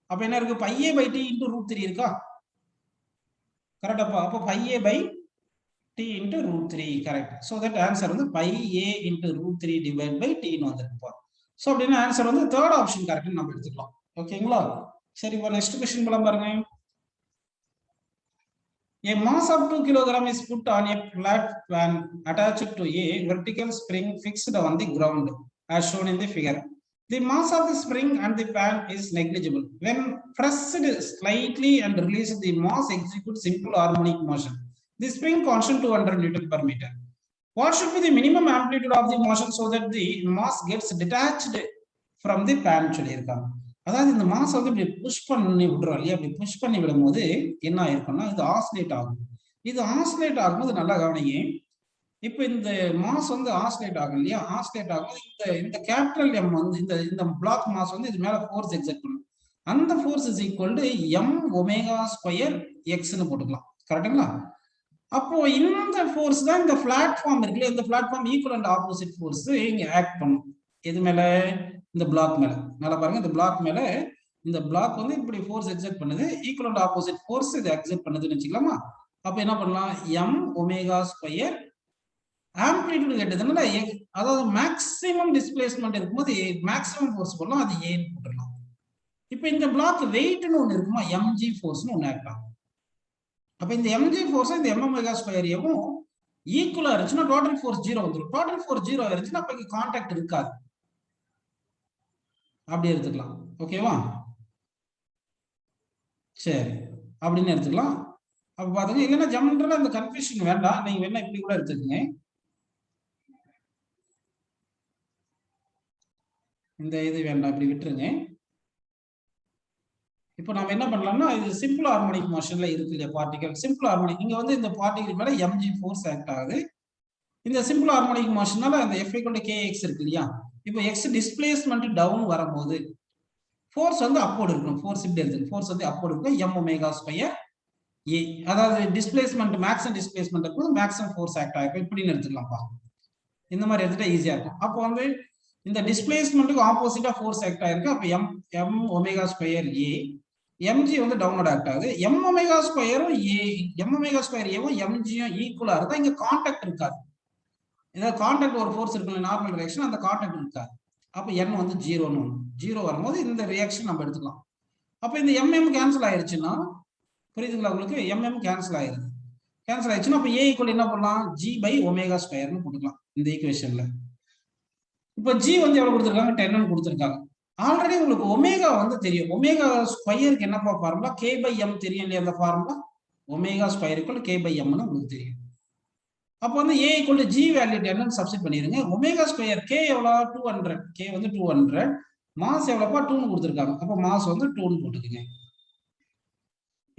அப்ப என்ன இருக்கு? πa/t × √3 இருக்கா? கரெக்ட்டாப்பா? அப்ப πa/t × √3 correct. So that answer வந்து πa × √3 / t ன்னு வந்திருக்குப்பா. சோ அப்படினா ஆன்சர் வந்து தேர்ட் ஆப்ஷன் கரெக்ட்னு நம்ம எடுத்துக்கலாம். ஓகேங்களா? சரி, இப்போ நெக்ஸ்ட் क्वेश्चन போலாம் பாருங்க. A mass of 2 kg is put on a flat pan attached to a vertical spring fixed on the ground as shown in the figure. The mass of the spring and the pan is negligible. When pressed slightly and released, the mass executes simple harmonic motion. The spring constant 200 Newton/meter. What should be the minimum amplitude of the motion so that the mass gets detached from the pan சொல்லியிருக்காங்க. அதாவது இந்த mass வந்து இப்படி push பண்ணி விடுறோம் இல்லையா? அப்படி push பண்ணி விடும்போது என்ன ஆயிருக்கும்னா இது ஆசிலேட் ஆகும். இது ஆசிலேட் ஆகும்போது நல்லா கவனிங்க. இப்போ இந்த மாஸ் வந்து ஆசிலேட் ஆகும் இல்லையா? ஆசிலேட் ஆகும்போது இந்த கேபிட்டல் M வந்து இந்த பிளாக் மாஸ் வந்து இது மேல ஃபோர்ஸ் எக்ஸர்ட் பண்ணும். அந்த force is equal to m² x ன்னு போட்டுக்கலாம். கரெக்ட்டுங்களா? அப்போ இந்த ஃபோர்ஸ் தான் இந்த பிளாட்ஃபார்ம் இருக்குல்ல, இந்த platform equal and opposite force இங்க ஆக்ட் பண்ணும். எது மேல? இந்த பிளாக் மேல. நல்லா பாருங்க, இந்த பிளாக் மேல இந்த பிளாக் வந்து இப்படி ஃபோர்ஸ் எக்ஸர்ட் பண்ணுது, ஈக்குவல் அண்ட் ஆப்போசிட் ஃபோர்ஸ் இது எக்ஸர்ட் பண்ணுதுன்னு வச்சுக்கலாமா? அப்ப என்ன பண்ணலாம்? m². ஆம்ப்ளிடியூட் கேட்டதுனால அதாவது மேக்ஸிமம் டிஸ்பிளேஸ்மென்ட் இருக்கும்போது மேக்ஸிமம் ஃபோர்ஸ் போடலாம், அது ஏன்னு போட்டுடலாம். இப்போ இந்த பிளாக் வெயிட்னு ஒன்னு இருக்குமா? mg ஃபோர்ஸ்னு ஒன்னு ஆக்ட் ஆகும். அப்ப இந்த mg ஃபோர்ஸ் இந்த m²வும் ஈக்குவலா இருந்துச்சுன்னா டோட்டல் ஃபோர்ஸ் 0 வந்துரும். டோட்டல் ஃபோர்ஸ் 0 இருந்துச்சுன்னா அப்ப இங்க கான்டாக்ட் இருக்காது. அப்படி எடுத்துக்கலாம். ஓகேவா? சரி, அப்படின்னு எடுத்துக்கலாம். அப்ப பாருங்க, இல்லைன்னா ஜெனரலா இந்த கன்ஃபியூஷன் வேண்டாம், நீங்க வேணா இப்படி கூட எடுத்துக்கங்க. இந்த இது வேண்டாம், இப்படி விட்டுருங்க. இப்போ நாம என்ன பண்ணலாம்னா இது சிம்பிள் ஹார்மோனிக் மோஷன்ல இருக்கு இல்லையா பார்ட்டிகல்? சிம்பிள் ஹார்மோனிக் இங்க வந்து இந்த பார்ட்டிகல் மேல mg ஃபோர்ஸ் ஆக்ட் ஆகுது. இந்த சிம்பிள் ஹார்மோனிக் மோஷனால அந்த F = kx இருக்கு இல்லையா? இப்போ எக்ஸ் டிஸ்பிளேஸ்மெண்ட் டவுன் வரும்போது ஃபோர்ஸ் வந்து அப்போர்டு இருக்கணும். ஃபோர்ஸ் இப்படி எழுதுங்க. ஃபோர்ஸ் வந்து அப்போர்டு இருக்கும். எம் ஒமேகா ஸ்கொயர் ஏ. அதாவது டிஸ்பிளேஸ்மெண்ட் மேக்ஸிமம் டிஸ்பிளேஸ்மெண்ட் இருக்கும், மேக்ஸிமம் ஃபோர்ஸ் ஆக்ட் ஆகும். இப்படின்னு எடுத்துக்கலாம்ப்பா. இந்த மாதிரி எடுத்துட்டா ஈஸியா இருக்கும். அப்போ வந்து இந்த டிஸ்பிளேஸ்மெண்ட்டுக்கு ஆப்போசிட்டா ஃபோர்ஸ் ஆக்ட் ஆயிருக்கு. அப்போ எம் ஒமேகா ஸ்கொயர் ஏ, எம்ஜி வந்து டவுன்வர்ட் ஆக்ட் ஆகுது. எம் ஒமேகா ஸ்கொயரும் ஏ, எம் ஒமேகா ஸ்கொயர் ஏவும் எம்ஜியும் ஈக்குவலா இருந்தா இங்க கான்டாக்ட் இருக்காது. ஏதாவது கான்டாக்ட் ஒரு ஃபோர்ஸ் இருக்குல்ல, நார்மல் ரியாக்ஷன், அந்த கான்டாக்ட் இருக்காது. அப்போ என் வந்து ஜீரோன்னு வரும். ஜீரோ வரும்போது இந்த ரியாக்ஷன் நம்ம எடுத்துக்கலாம். அப்போ இந்த எம்எம் கேன்சல் ஆயிடுச்சுன்னா, புரியுதுங்களா உங்களுக்கு? எம்எம் கேன்சல் ஆயிருது. கேன்சல் ஆயிடுச்சுன்னா அப்போ ஏ ஈக்குவல் என்ன பண்ணலாம்? ஜி பை ஒமேகா ஸ்கொயர்னு போட்டுக்கலாம் இந்த ஈக்குவேஷன்ல. இப்போ ஜி வந்து எவ்வளவு கொடுத்துருக்காங்க? 10 கொடுத்துருக்காங்க. ஆல்ரெடி உங்களுக்கு ஒமேகா வந்து தெரியும். ஒமேகா ஸ்கொயருக்கு என்னப்பா ஃபார்முலா? கே பை எம் தெரியும் இல்லையா? அந்த formula omega square equal K by எம்னு உங்களுக்கு தெரியும். அப்போ வந்து A equal to G value 10 substitute பண்ணிருங்க. ஒமேகா ஸ்கொயர் கே எவ்வளோ? 200. கே வந்து 200. மாஸ் எவ்வளோப்பா? 2ன்னு கொடுத்துருக்காங்க. அப்போ மாஸ் வந்து 2ன்னு போட்டுக்குங்க.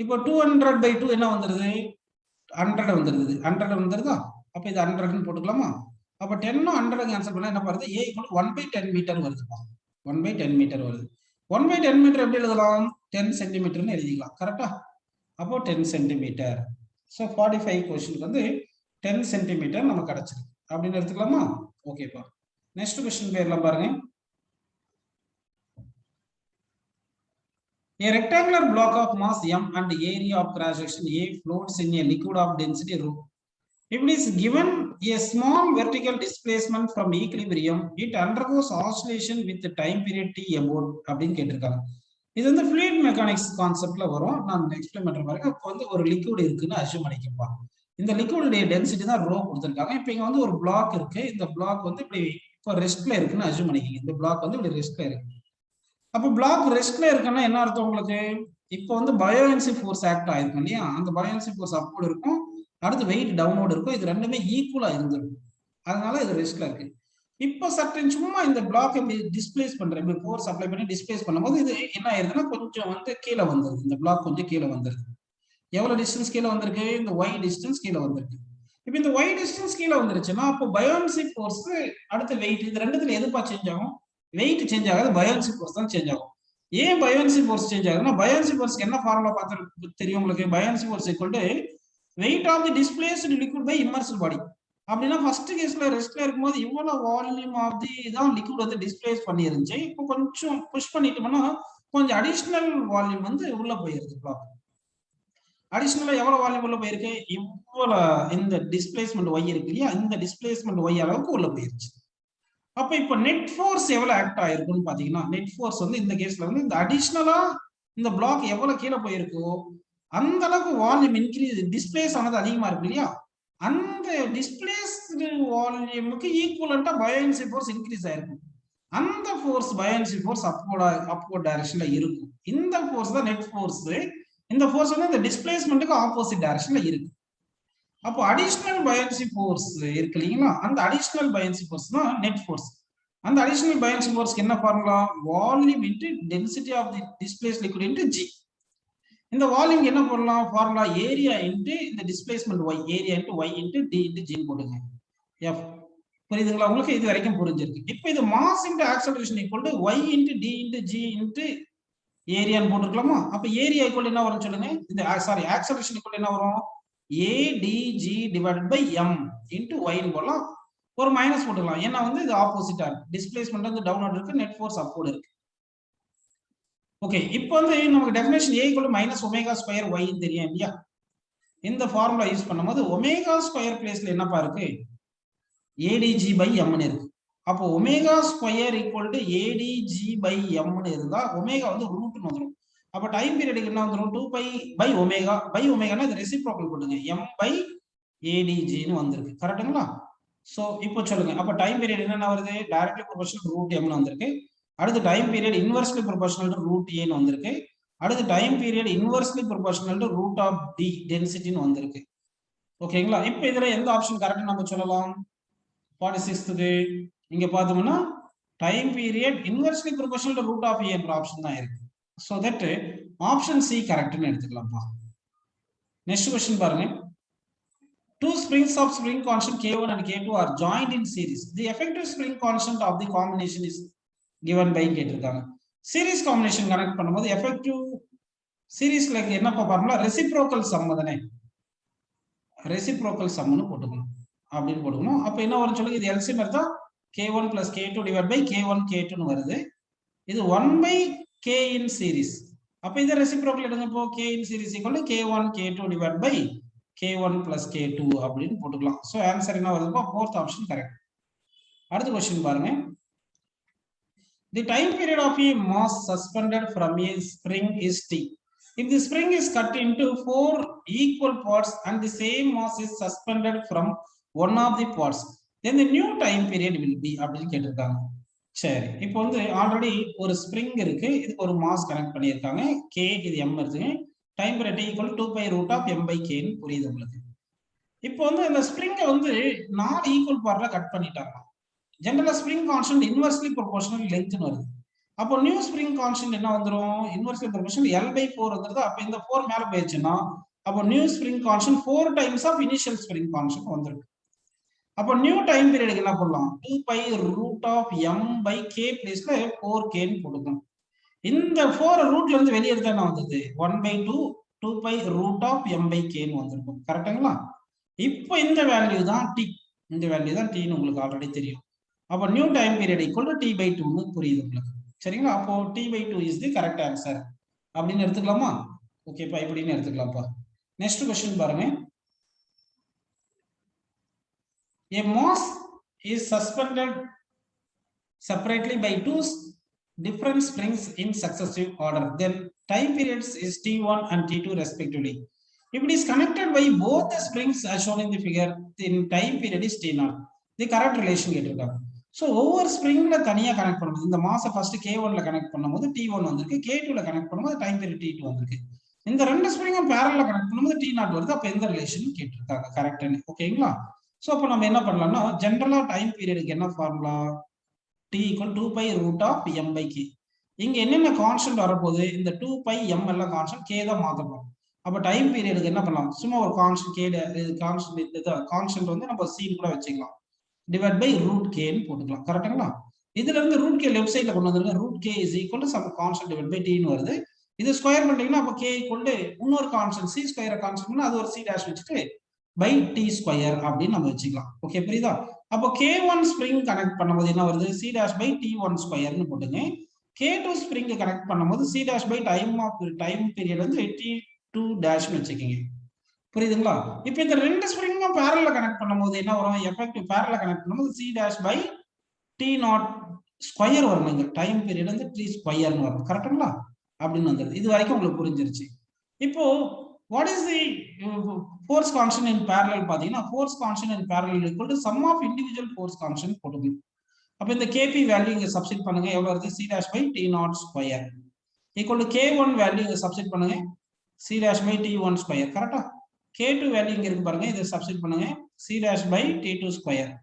இப்போ 200 by 2 என்ன வந்துருது? 100 வந்துருது. 100 வந்துருதா? அப்போ இது 100ன்னு போட்டுக்கலாமா? அப்போ 10 100 கேன்சல் பண்ணா என்ன வருது? ஏ ஈக்குவல் 1/10 மீட்டர் வருதுப்பா. 1/10 மீட்டர் வருது. 1/10 மீட்டர் எப்படி எழுதலாம்? 10 சென்டிமீட்டர்னு எழுதிக்கலாம். கரெக்டா? அப்போ 10 சென்டிமீட்டர். ஸோ 45 கொஸ்டினுக்கு வந்து 10 சென்டிமீட்டர் நமக்கு கிடைச்சிருக்கு அப்படின்னு எடுத்துக்கலாமா? ஓகேப்பா. நெக்ஸ்ட் கொஸ்டின் பேர்லாம் பாருங்க. A rectangular block of mass m and area of cross section A floats in a liquid of density rho. If it is given a small vertical displacement from equilibrium, it undergoes oscillation with the time period t about அப்படின்னு கேட்டிருக்காங்க. இது வந்து fluid mechanics கான்செப்ட்ல வரும். நான் explain பண்ற பாருங்க. இப்போ வந்து ஒரு லிக்விட் இருக்குன்னு அஸ்யூம் பண்ணிக்கப்பா. இந்த லிக்விடுடைய டென்சிட்டி தான் ரோ கொடுத்துருக்காங்க. இப்போ இங்க வந்து ஒரு பிளாக் இருக்கு. இந்த பிளாக் வந்து இப்படி இப்போ ரெஸ்ட்ல இருக்குன்னு அஸ்யூம் பண்ணிக்கங்க. இந்த பிளாக் வந்து இப்படி ரெஸ்ட்ல இருக்கு. அப்போ பிளாக் ரெஸ்ட்ல இருக்குன்னா என்ன அர்த்தம் உங்களுக்கு? இப்போ வந்து பயோஎன்சி ஃபோர்ஸ் ஆக்ட் ஆயிருக்கும் இல்லையா? அந்த பயோஎன்சி ஃபோர்ஸ் அப்வோர்ட் இருக்கும், அடுத்து வெயிட் டவுன்வோர்ட் இருக்கும். இது ரெண்டுமே ஈக்குவலா இருந்திருக்கும். அதனால இது ரெஸ்ட்ல இருக்கு. இப்போ சர்டன் சும்மா இந்த பிளாக் எப்படி டிஸ்பிளேஸ் பண்றேன், இப்படி ஃபோர்ஸ் அப்ளை பண்ணி டிஸ்பிளேஸ் பண்ணும்போது இது என்ன ஆயிருதுன்னா கொஞ்சம் வந்து கீழே வந்துருது. இந்த பிளாக் கொஞ்சம் கீழே வந்துருது. எவ்வளவு டிஸ்டன்ஸ் கீழே வந்திருக்கு? இந்த ஒய் டிஸ்டன்ஸ் கீழே வந்திருக்கு. இப்போ இந்த ஒய் டிஸ்டன்ஸ் கீழே வந்துருச்சுன்னா அப்போ பயோஎன்சி ஃபோர்ஸ் அடுத்து வெயிட், இது ரெண்டுத்துல எதுப்பா சேஞ்ச் ஆகும்? வெயிட் சேஞ்ச் ஆகாது, பயோஎன்சி ஃபோர்ஸ் தான் சேஞ்ச் ஆகும். ஏன் பயோஎன்சி ஃபோர்ஸ் சேஞ்ச் ஆகுதுன்னா, பயோஎன்சி ஃபோர்ஸ்க்கு என்ன ஃபார்முலா பார்த்து தெரியும் உங்களுக்கு? Buoyancy force equal to weight of the displaced liquid by immersed body. அப்படின்னா ஃபர்ஸ்ட் கேஸ்ல ரெஸ்ட்ல இருக்கும்போது இவ்வளவு வால்யூம் ஆஃப் தி இதான் லிக்விட் வந்து டிஸ்பிளேஸ் பண்ணிருந்துச்சு. இப்போ கொஞ்சம் புஷ் பண்ணிட்டோம்னா கொஞ்சம் அடிஷனல் வால்யூம் வந்து உள்ள போயிருது. பிளாக் அடிஷனலா எவ்வளவு வால்யூம் உள்ள போயிருக்கு? இவ்வளவு இந்த டிஸ்பிளேஸ்மெண்ட் ஒய் இருக்கு இல்லையா? இந்த டிஸ்பிளேஸ்மெண்ட் ஒய் அளவுக்கு உள்ள போயிருச்சு. அப்ப இப்ப நெட் ஃபோர்ஸ் எவ்வளவு ஆக்ட் ஆயிருக்குன்னு பாத்தீங்கன்னா, நெட் ஃபோர்ஸ் வந்து இந்த கேஸ்ல வந்து இந்த அடிஷனலா இந்த பிளாக் எவ்வளவு கீழே போயிருக்கோ அந்த அளவுக்கு வால்யூம் இன்க்ரீஸ், டிஸ்பிளேஸ் ஆனது அதிகமா இருக்கு இல்லையா? அந்த டிஸ்பிளேஸ்டு வால்யூமுக்கு ஈக்குவலண்டா பயோஎன்சி ஃபோர்ஸ் இன்க்ரீஸ் ஆயிருக்கும். அந்த ஃபோர்ஸ் பயோஎன்சி ஃபோர்ஸ் அப்வர்ட் டைரக்ஷன்ல இருக்கும். இந்த ஃபோர்ஸ் தான் நெட் ஃபோர்ஸ். இந்த ஃபோர்ஸ் வந்து இந்த டிஸ்பிளேஸ்மெண்ட்டுக்கு ஆப்போசிட் டைரக்ஷன்ல இருக்கு. அப்போ அடிஷனல் பயோஎன்சி ஃபோர்ஸ் இருக்கு இல்லைங்களா? அந்த அடிஷனல் பயோஎன்சி ஃபோர்ஸ் தான் நெட் ஃபோர்ஸ். அந்த அடிஷனல் பயோஎன்சி ஃபோர்ஸ்க்கு என்ன formula? Volume into density of the displaced liquid into G. இந்த வால்யூம் என்ன பண்ணலாம்? ஃபார்முலா ஏரியா இன்டு இந்த displacement Y, area into Y into D into G போடுங்க. எஃப். புரியுதுங்களா உங்களுக்கு? இது வரைக்கும் புரிஞ்சிருக்கு. இப்போ இது mass into acceleration equal to Y into D into G into ஏரியான்னு போட்டுருக்கலாமா? அப்ப ஏரியா ஈக்குவல் என்ன வரும் சொல்லுங்க? இந்த ஆக்சலரேஷன் ஈக்குவல் என்ன வரும்? ADG divided by M into Y ன்னு போடலாம். ஒரு மைனஸ் போட்டுக்கலாம். ஏன்னா வந்து இது ஆப்போசிட்டா இருக்கு. டிஸ்பிளேஸ்மெண்ட் வந்து டவுன்வர்ட் இருக்கு, நெட் ஃபோர்ஸ் அப்வர்ட் இருக்கு. ஓகே, இப்போ வந்து நமக்கு definition A = minus omega square Y தெரியும் இல்லையா? இந்த ஃபார்முலா யூஸ் பண்ணும்போது ஒமேகா ஸ்கொயர் பிளேஸ்ல என்னப்பா இருக்கு? ADG by M ன்னு இருக்கு. அப்போ omega square equal to ADG by M ன்னு இருந்தா ஒமேகா வந்து ரூட்னு வந்துரும். அப்ப டைம் பீரியட் என்ன வந்துரும்? 2π by ஒமேகா. பை ஒமேகானா இது ரெசிப்ரோக்கல் போடுங்க. M by ADG ன்னு வந்திருக்கு. கரெக்ட்டுங்களா? சோ இப்போ சொல்லுங்க. அப்ப டைம் பீரியட் என்ன வருது? டைரக்ட்லி ப்ரொபோர்ஷனல் ரூட் m ன்னு வந்திருக்கு. அடுத்து time period inversely proportional to root a ன்னு வந்திருக்கு. அடுத்து time period inversely proportional to root of d density ன்னு வந்திருக்கு. ஓகேங்களா? இப்போ இதுல எந்த ஆப்ஷன் கரெக்ட் நம்ம சொல்லலாம்? 46க்கு இங்க பார்த்தோம்னா time period inversely proportional to root of a என்ற ஆப்ஷன் தான் இருக்கு. So that option C correct ன்னு எடுத்துக்கலாம்ப்பா. நெக்ஸ்ட் क्वेश्चन பாருங்க. two springs of spring constant K1 and K2 are joined in series. The effective spring constant of the combination is given by கேட்டிருக்காங்க. Series combination connect பண்ணும்போது effective சீரிஸ்ல என்ன பார்ப்போம்னா reciprocal some தானே, reciprocal சம்னு போட்டுக்கணும் அப்படின்னு போட்டுக்கணும். அப்ப என்ன வரும்னு சொல்லுங்க, இது எல்சிஎம் எடுத்தா K1 plus K2 divided by K1 K2 னு வருது. இது 1 by K in series. அப்ப இத ரெசிப்ரோக்கல் எடுங்க. இப்போ K in series equal to K1 K2 divided by K1 plus K2 அப்படின்னு போட்டுக்கலாம். சோ ஆன்சர் என்ன வருதுப்பா, fourth ஆப்ஷன் கரெக்ட். அடுத்த क्वेश्चन பாருங்க. The time period of a mass suspended from a spring is T. If the spring is cut into 4 equal parts and the same mass is suspended from one of the parts, then the new time period will be அப்படின்னு கேட்டிருக்காங்க. சரி, இப்போ வந்து already ஒரு spring இருக்கு, இதுக்கு ஒரு mass connect பண்ணியிருக்காங்க, K இது M இருக்குங்க. Time period equal 2 by root of M by K ன்னு புரியுது உங்களுக்கு. இப்போ வந்து அந்த ஸ்ப்ரிங்கை வந்து 4 ஈக்குவல் பார்ட்ல கட் பண்ணிட்டாங்க. ஜெனரலா ஸ்ப்ரிங் கான்ஸ்டன்ட் இன்வெர்ஸ்லி ப்ரொபோர்ஷனல் லெங்த்னு வருது. அப்போ நியூ ஸ்ப்ரிங் கான்ஸ்டன்ட் என்ன வந்துரும், இன்வெர்ஸ்லி ப்ரொபோர்ஷனல் L by 4 வந்துருது. அப்ப இந்த 4 மேல போயிடுச்சுன்னா அப்போ new spring constant 4 times of initial spring constant வந்துருக்கு. அப்போ நியூ டைம் பீரியட் என்ன பண்ணலாம், 2 by root of M by K பிளேஸ்ல 4K ன்னு போட்டுக்கணும். இந்த 4 ரூட்ல இருந்து வெளியே எடுத்தா என்ன வந்தது, 1 by 2 by root of M by K ன்னு வந்திருக்கும். கரெக்ட்டுங்களா? இப்போ இந்த வேல்யூ தான் T, இந்த வேல்யூ தான் T ன்னு உங்களுக்கு ஆல்ரெடி தெரியும். அப்போ new time period equal to T by 2 ன்னு புரியுது உங்களுக்கு. சரிங்களா? அப்போ T by 2 is the correct answer அப்படின்னு எடுத்துக்கலாமா? ஓகேப்பா, இப்படின்னு எடுத்துக்கலாம்ப்பா. நெக்ஸ்ட் क्वेश्चन பாருங்க. A mass is suspended separately by two different springs in successive order. Then time periods is T1 and T2 respectively. If it is connected by both the springs as shown in the figure, then time period is T0. The correct relation கேட்டிருக்காங்க. So ஒவ்வொரு ஸ்ப்ரிங்ல தனியா connect பண்ணும்போது இந்த மாசம் first K1ல connect பண்ணும்போது T1 வந்திருக்கு, K2ல connect பண்ணும்போது time period T2 வந்திருக்கு. இந்த ரெண்டு ஸ்ப்ரிங்கும் பேரல்ல கனெக்ட் பண்ணும்போது T0 வருது. அப்ப எந்த ரிலேஷன் கேட்டிருக்காங்க, கரெக்ட்னு. ஓகேங்களா? சோ அப்ப நம்ம என்ன பண்ணலாம்னா ஜெனரலா டைம் பீரியடுக்கு என்ன formula, T equal 2 pi root of M by K. இங்க என்னென்ன கான்ஸ்டன்ட் வரப்போகுது, இந்த 2 pi M எல்லாம் கான்ஸ்டன்ட், K தான் மாத்தணும். அப்ப டைம் பீரியடுக்கு என்ன பண்ணலாம், சும்மா ஒரு கான்ஸ்டன்ட் K கான்ஸ்டன்ட் வந்து நம்ம C கூட வச்சுக்கலாம், டிவைட் பை ரூட் K ன்னு போட்டுக்கலாம். கரெக்ட்டுங்களா? இதுல இருந்து ரூட் K லெஃப்ட் சைடுல கொண்டு வந்துருங்க. Root K is equal to some constant divided by T ன்னு வருது. இது ஸ்கொயர் பண்ணிட்டீங்கன்னா அப்ப K equal to இன்னொரு கான்ஸ்டன்ட் C ஸ்கொயர் கான்ஸ்டன்ட்னா அது ஒரு C டாஷ் வச்சுட்டு by T ஸ்கொயர் அப்படின்னு நம்ம வச்சுக்கலாம். ஓகே, புரியுதா? அப்போ K1 ஸ்ப்ரிங் கனெக்ட் பண்ணும்போது என்ன வருது, C dash by T1 ஸ்கொயர்னு போட்டுங்க. K2 ஸ்ப்ரிங் கனெக்ட் பண்ணும்போது C dash by time period வந்து T2 டேஷ்னு வச்சுக்கோங்க. புரியுதுங்களா? இப்போ இந்த ரெண்டு ஸ்ப்ரிங்கும் பேரல்ல கனெக்ட் பண்ணும்போது என்ன வரும், எஃபெக்டிவ் பேரல்ல கனெக்ட் பண்ணும்போது C dash by T0 square வரும். இங்க டைம் பீரியட் வந்து T ஸ்கொயர்னு வரும். கரெக்ட்டுங்களா? அப்படின்னு வந்துருது. இது வரைக்கும் உங்களுக்கு புரிஞ்சிருச்சு. இப்போ what is the force constant in parallel பாத்தீங்கன்னா, force constant in parallel equal to sum of individual force constant போட்டுக்கணும். அப்ப இந்த Kp வேல்யூ இங்க சப்ஸ்டிட் பண்ணுங்க, எவ்வளவு வருது, C dash by T0 square equal to K1 value இங்க சப்ஸ்டிட் பண்ணுங்க, C dash by T1 square. கரெக்ட்டா? K2 வேல்யூ இங்க இருக்கு பாருங்க, இத சப்ஸ்டிட் பண்ணுங்க, C dash by T2 square.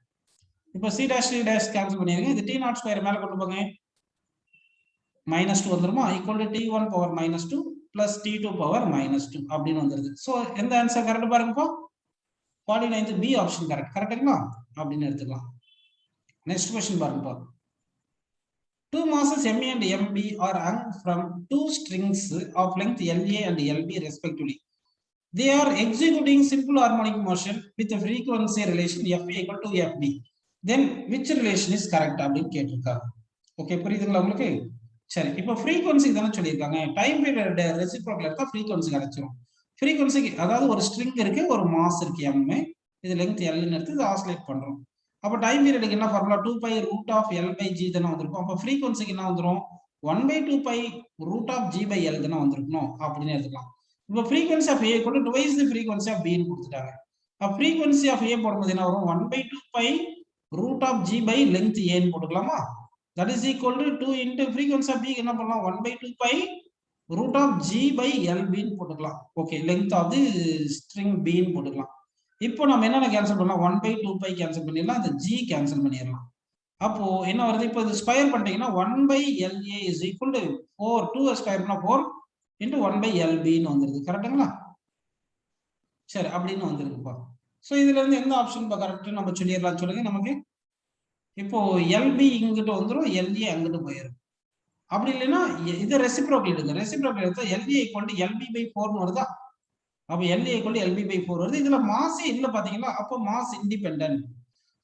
இப்போ C dash கேன்சல் பண்ணிருங்க, இது T0 ஸ்கொயர் மேல கொண்டு போங்க, -2 வந்துருமா, equal to T1 power -2 plus T2 power -2 அப்படின்னு வந்துருது. சோ எந்த ஆன்சர் கரெக்ட் பாருங்கப்பா, 49th B ஆப்ஷன் கரெக்ட். கரெக்ட்டுங்களா? அப்படின்னு எடுத்துக்கலாம். நெக்ஸ்ட் क्वेश्चन பாருங்கப்பா. Two masses MA and MB are hung from two strings of length LA and LB respectively. They are executing simple harmonic motion with a frequency relation FA equal to FB. Then which relation is correct அப்படின்னு கேட்டிருக்காங்க. Okay, புரியுதுங்களா உங்களுக்கு? சரி, இப்போ frequency தானே சொல்லியிருக்காங்க, time period reciprocal எடுத்தா frequency கிடைச்சிரும். ஃப்ரீக்வன்சிக்கு அதாவது ஒரு ஸ்ட்ரிங் இருக்கு, ஒரு மாஸ் இருக்கு M, இது லெங்த் L ன்னு எடுத்து இது ஆசிலேட் பண்றோம். அப்ப டைம் பீரியடுக்கு என்ன formula, 2 by root of L by G தானே வந்திருக்கும். அப்ப ஃப்ரீக்வன்சிக்கு என்ன வந்துரும், 1 by 2 by root of G by L தானே வந்திருக்கணும் அப்படின்னு எடுத்துக்கலாம். இப்போ ஃப்ரீக்வன்சி ஆஃப் A கூட twice the frequency of B ன்னு கொடுத்துட்டாங்க. அப்ப ஃப்ரீக்வன்சி ஆஃப் A போடும்போது என்ன வரும், 1 by 2 by root of G by length A ன்னு போட்டுக்கலாமா. That is equal to 2 into frequency of B என்ன பண்ணலாம், 1 by 2 pi root of G by LB ன்னு போட்டுக்கலாம். Okay, length of the string B ன்னு போட்டுக்கலாம். இப்போ நம்ம என்ன கேன்சல் பண்ணலாம், 1 by 2 pi கேன்சல் பண்ணிடலாம், அந்த G கேன்சல் பண்ணிடலாம். அப்போ என்ன வருது, இப்போ இது ஸ்கொயர் பண்ணிட்டீங்கன்னா 1 by LA is equal to 4, 2 ஸ்கொயர்னா 4 into 1 by LB ன்னு வந்துருது. கரெக்ட்டுங்களா? சரி, அப்படின்னு வந்துருக்குப்பா. சோ இதுல இருந்து எந்த ஆப்ஷன் கரெக்ட் நம்ம சொல்லிடலாம் சொல்லுங்க நமக்கு. இப்போ எல்பி இங்கிட்ட வந்துரும், எல்ஏ அங்கிட்டு போயிடும். அப்படி இல்லைன்னா இது ரெசிப்ரோக்கல் எடுங்க. ரெசிப்ரோக்கல் எடுத்தா எல்ஏ ஈக்குவல் டு எல்பி பை 4 வருதா? அப்ப எல்ஏ ஈக்குவல் டு எல்பி பை 4 வருது. இதுல மாஸே இல்ல பாத்தீங்களா? அப்போ mass independent.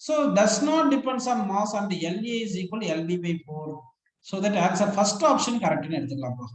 So does not depends on mass and LA is equal to LB by 4. So that answer first option correct ன்னு எடுத்துக்கலாம்ப்பா.